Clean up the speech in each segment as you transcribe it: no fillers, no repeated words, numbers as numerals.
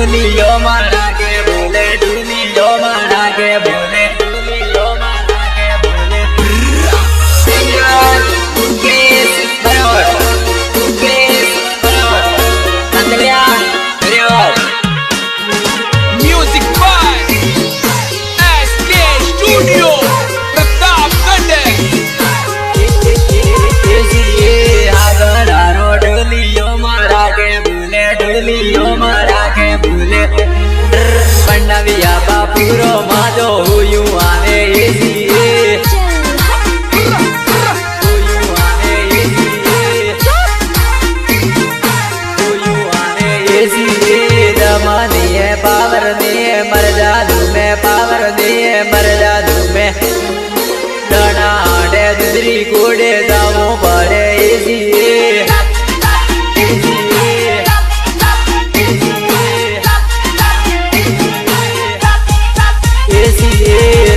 डुलियो मारा के बोले डुलियो मारा के बोले डुलियो मारा के बोले केस बराबर अंदरिया बराबर music by SK studio Pratapgarh डुलियो मारा के भूले पंडविया बापूरो माधो हुयू आने पावर दिए मर जादू में पावर दिए मर जादू में डना आडे दूसरी कोडे दामो पड़े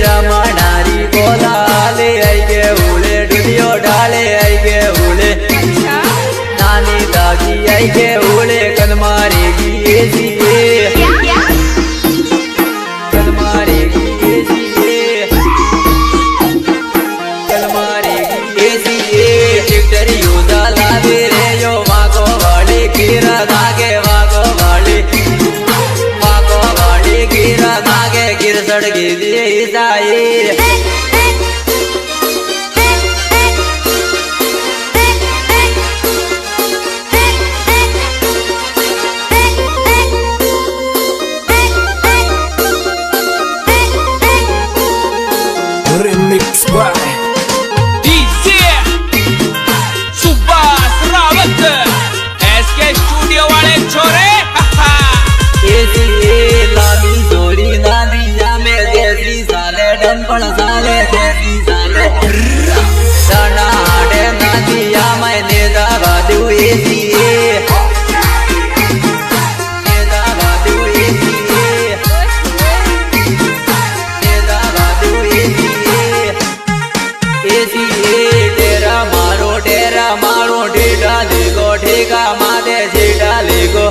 रमणारी बोला ले आई के उले डुलियो डाले आई के उले नानी दागी आई के उले कदमारेगी सड़गी दिए remix by DJ Subhash Rawat SK studio वाले छोरे लामी जोड़ी नादिया में जैसी साले डंपण साले जैसी साले डना आडे नादिया मैंने दावा दू डेरा मारो डेटा लेगो ठेका मादे जेटा लेगो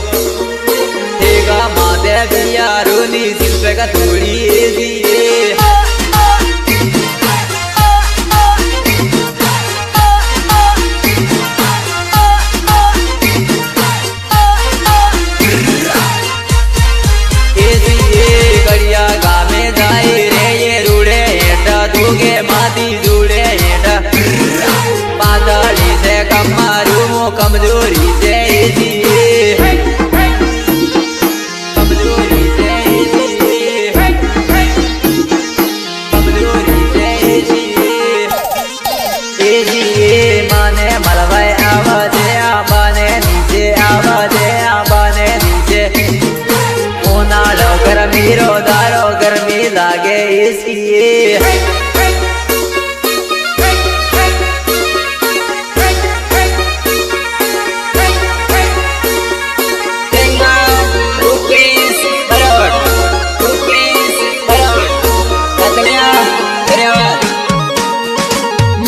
ठेका मादे बिया रोनी सिल पे का थोड़ी गड़िया गामे जाए रे ये रूड़े हेटा दूगे माती जूड़े हेटा पाताली से कम मारू मो कमजोरी से माने मलवाए आवाजे आबाने नीचे आवाजे आबाने नीचे ओनालो गर्मी रो दारो गर्मी लागे इसलिए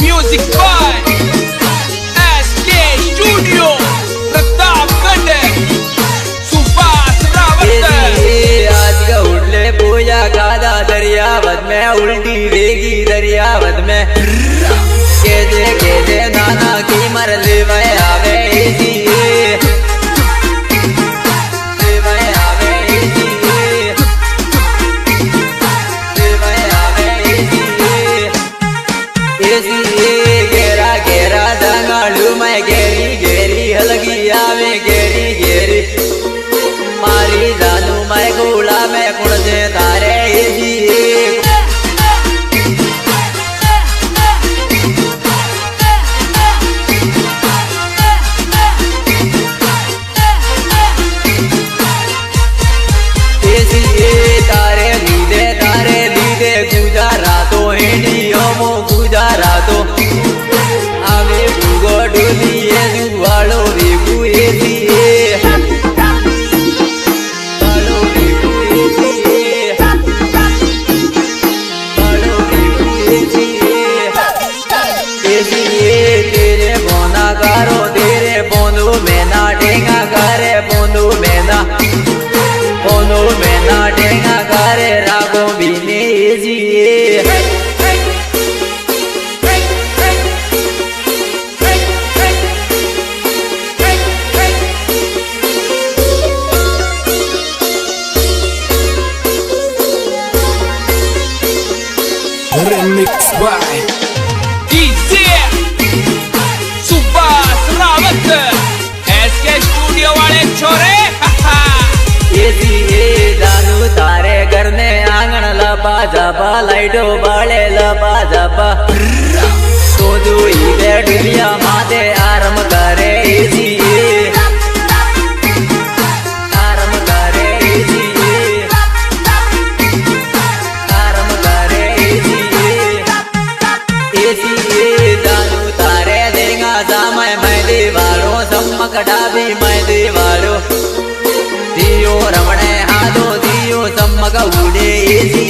music by SK studio Pratapgarh Subhash Rawat आज का उठले पूजा गादा दरियावत में उल्टी रेगी दरियावत में केजे नाना की मर ले आवे गेरा गेरा दंगालू मैं गेरी गेरी हलगी आवे गेरी गेरी मारी जानू मैं गोला में कुण से तारे तारे लीदे गुजारा तो हेडियो मो गुजारा तो आवे गुगो डोलिए जुवालो बेगु तेरे बोना गारो तेरे बोंदू में ना टेंगा करे बोंदू में ना जबा लाइटो बाले लबा जबा तो दुई बेडुलिया माते आराम करे जी आराम करे जी आराम करे जी एसी दारू तारे देगा समय मैं दीवारो सम्मक डाबी मैं दीवारो दियो रमणे हादो दियो सम्मक उड़े एसी